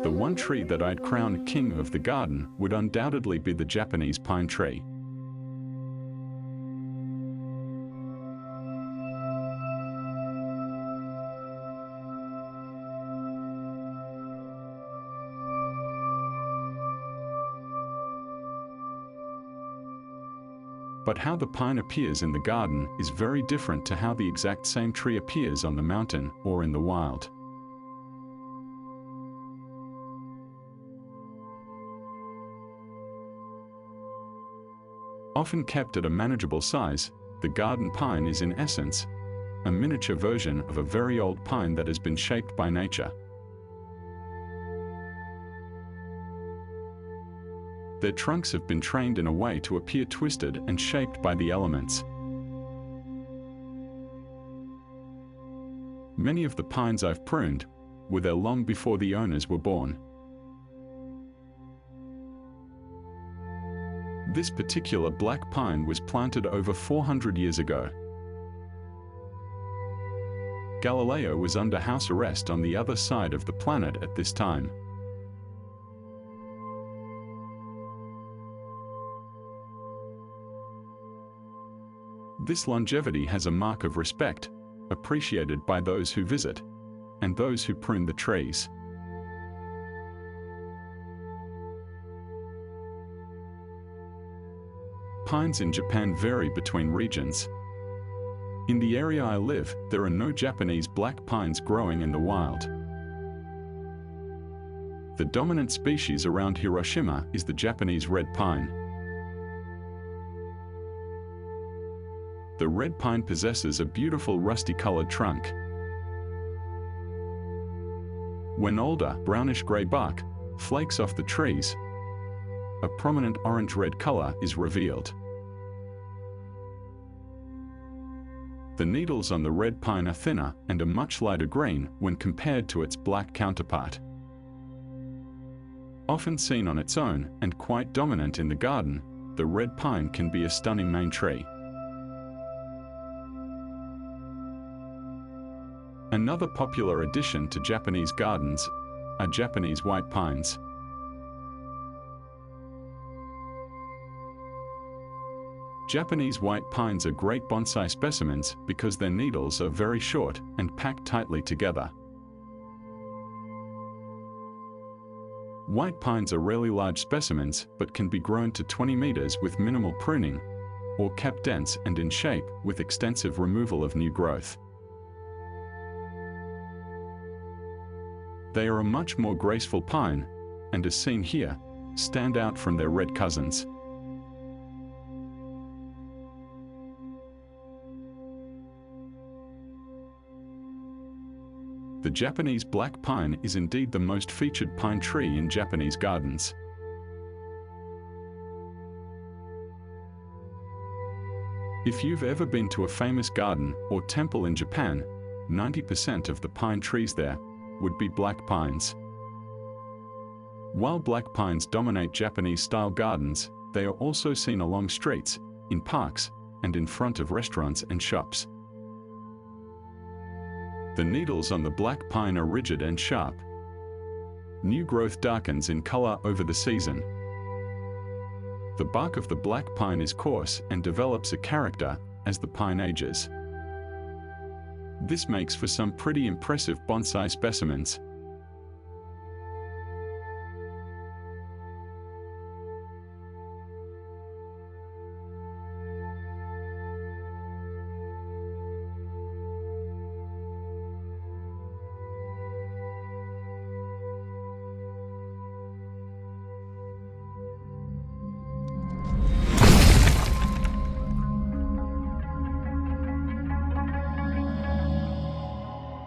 The one tree that I'd crown king of the garden would undoubtedly be the Japanese pine tree. But how the pine appears in the garden is very different to how the exact same tree appears on the mountain or in the wild. Often kept at a manageable size, the garden pine is in essence a miniature version of a very old pine that has been shaped by nature. Their trunks have been trained in a way to appear twisted and shaped by the elements. Many of the pines I've pruned were there long before the owners were born. This particular black pine was planted over 400 years ago. Galileo was under house arrest on the other side of the planet at this time. This longevity has a mark of respect, appreciated by those who visit, and those who prune the trees. Pines in Japan vary between regions. In the area I live, there are no Japanese black pines growing in the wild. The dominant species around Hiroshima is the Japanese red pine. The red pine possesses a beautiful rusty-colored trunk. When older, brownish-gray bark flakes off the trees, a prominent orange-red color is revealed. The needles on the red pine are thinner and a much lighter green when compared to its black counterpart. Often seen on its own and quite dominant in the garden, the red pine can be a stunning main tree. Another popular addition to Japanese gardens are Japanese white pines. Japanese white pines are great bonsai specimens because their needles are very short and packed tightly together. White pines are rarely large specimens but can be grown to 20 meters with minimal pruning, or kept dense and in shape with extensive removal of new growth. They are a much more graceful pine, and as seen here, stand out from their red cousins. The Japanese black pine is indeed the most featured pine tree in Japanese gardens. If you've ever been to a famous garden or temple in Japan, 90% of the pine trees there would be black pines. While black pines dominate Japanese-style gardens, they are also seen along streets, in parks, and in front of restaurants and shops. The needles on the black pine are rigid and sharp. New growth darkens in color over the season. The bark of the black pine is coarse and develops a character as the pine ages. This makes for some pretty impressive bonsai specimens.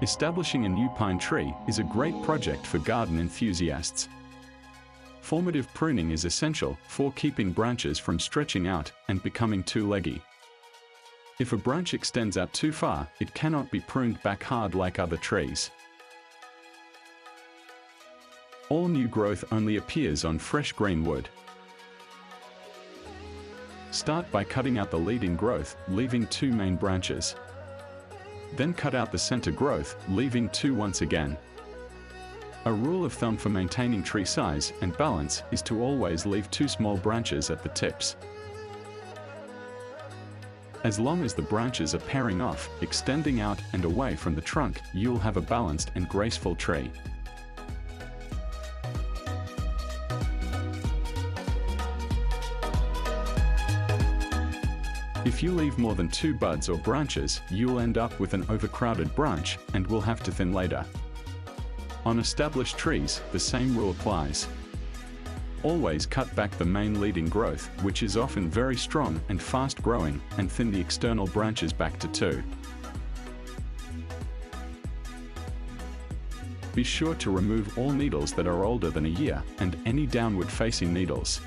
Establishing a new pine tree is a great project for garden enthusiasts. Formative pruning is essential for keeping branches from stretching out and becoming too leggy. If a branch extends out too far, it cannot be pruned back hard like other trees. All new growth only appears on fresh green wood. Start by cutting out the leading growth, leaving 2 main branches. Then cut out the center growth, leaving 2 once again. A rule of thumb for maintaining tree size and balance is to always leave 2 small branches at the tips. As long as the branches are pairing off, extending out and away from the trunk, you'll have a balanced and graceful tree. If you leave more than 2 buds or branches, you'll end up with an overcrowded branch and will have to thin later. On established trees, the same rule applies. Always cut back the main leading growth, which is often very strong and fast growing, and thin the external branches back to 2. Be sure to remove all needles that are older than a year and any downward facing needles.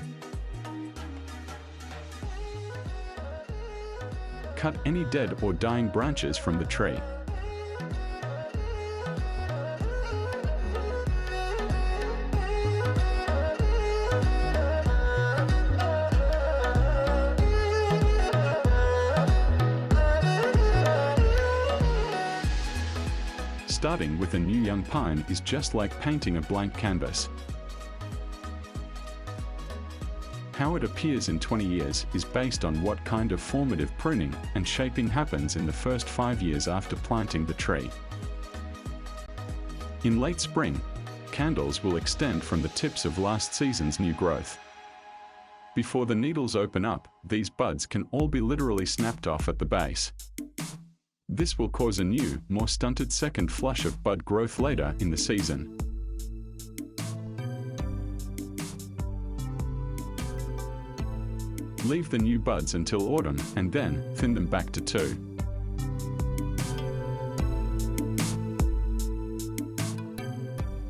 Cut any dead or dying branches from the tree. Starting with a new young pine is just like painting a blank canvas. How it appears in 20 years is based on what kind of formative pruning and shaping happens in the first 5 years after planting the tree. In late spring, candles will extend from the tips of last season's new growth. Before the needles open up, these buds can all be literally snapped off at the base. This will cause a new, more stunted second flush of bud growth later in the season. Leave the new buds until autumn and then thin them back to 2.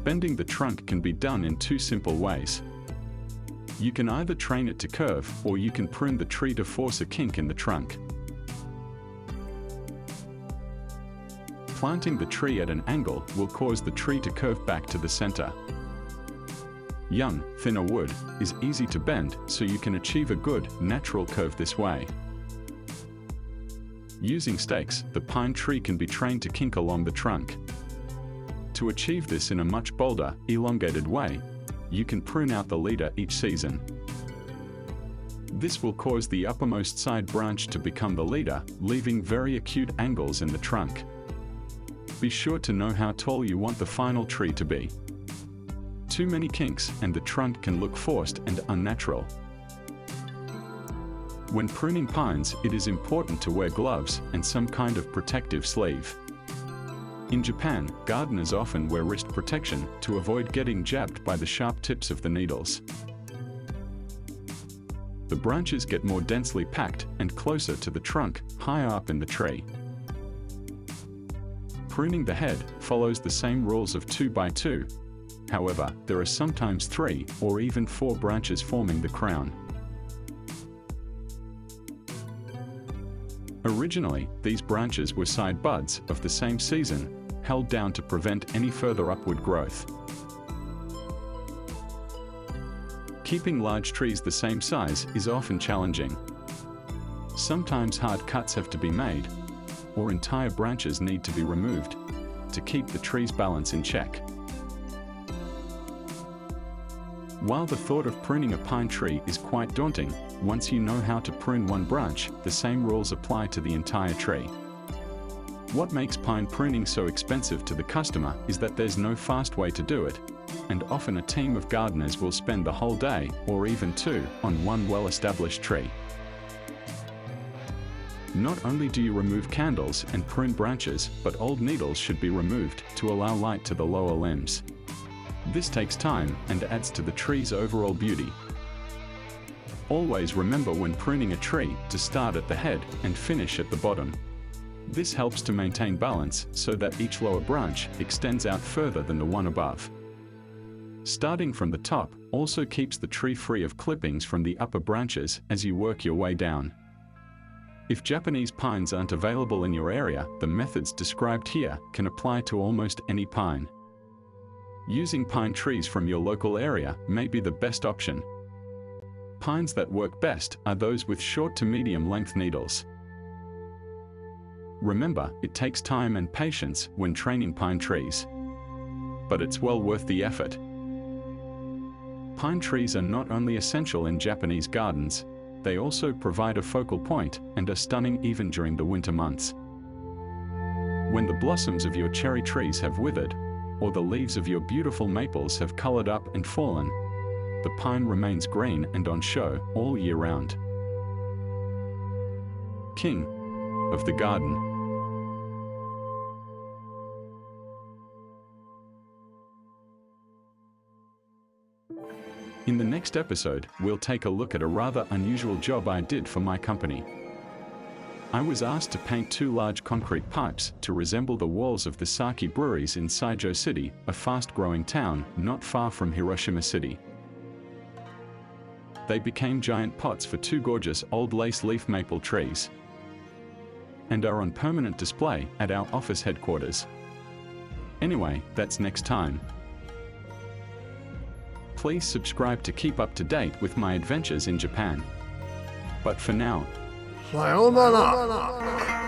Bending the trunk can be done in 2 simple ways. You can either train it to curve or you can prune the tree to force a kink in the trunk. Planting the tree at an angle will cause the tree to curve back to the center. Young, thinner wood is easy to bend, so you can achieve a good, natural curve this way. Using stakes, the pine tree can be trained to kink along the trunk. To achieve this in a much bolder, elongated way, you can prune out the leader each season. This will cause the uppermost side branch to become the leader, leaving very acute angles in the trunk. Be sure to know how tall you want the final tree to be. Too many kinks and the trunk can look forced and unnatural. When pruning pines, it is important to wear gloves and some kind of protective sleeve. In Japan, gardeners often wear wrist protection to avoid getting jabbed by the sharp tips of the needles. The branches get more densely packed and closer to the trunk, higher up in the tree. Pruning the head follows the same rules of 2 by 2. However, there are sometimes 3 or even 4 branches forming the crown. Originally, these branches were side buds of the same season, held down to prevent any further upward growth. Keeping large trees the same size is often challenging. Sometimes hard cuts have to be made, or entire branches need to be removed to keep the tree's balance in check. While the thought of pruning a pine tree is quite daunting, once you know how to prune one branch, the same rules apply to the entire tree. What makes pine pruning so expensive to the customer is that there's no fast way to do it, and often a team of gardeners will spend the whole day, or even 2, on one well-established tree. Not only do you remove candles and prune branches, but old needles should be removed to allow light to the lower limbs. This takes time and adds to the tree's overall beauty. Always remember when pruning a tree to start at the head and finish at the bottom. This helps to maintain balance so that each lower branch extends out further than the one above. Starting from the top also keeps the tree free of clippings from the upper branches as you work your way down. If Japanese pines aren't available in your area, the methods described here can apply to almost any pine. Using pine trees from your local area may be the best option. Pines that work best are those with short to medium length needles. Remember, it takes time and patience when training pine trees. But it's well worth the effort. Pine trees are not only essential in Japanese gardens, they also provide a focal point and are stunning even during the winter months. When the blossoms of your cherry trees have withered, or the leaves of your beautiful maples have colored up and fallen, the pine remains green and on show all year round. King of the garden. In the next episode, we'll take a look at a rather unusual job I did for my company. I was asked to paint 2 large concrete pipes to resemble the walls of the sake breweries in Saijo City, a fast-growing town not far from Hiroshima City. They became giant pots for 2 gorgeous old lace leaf maple trees and are on permanent display at our office headquarters. Anyway, that's next time. Please subscribe to keep up to date with my adventures in Japan. But for now, さようなら。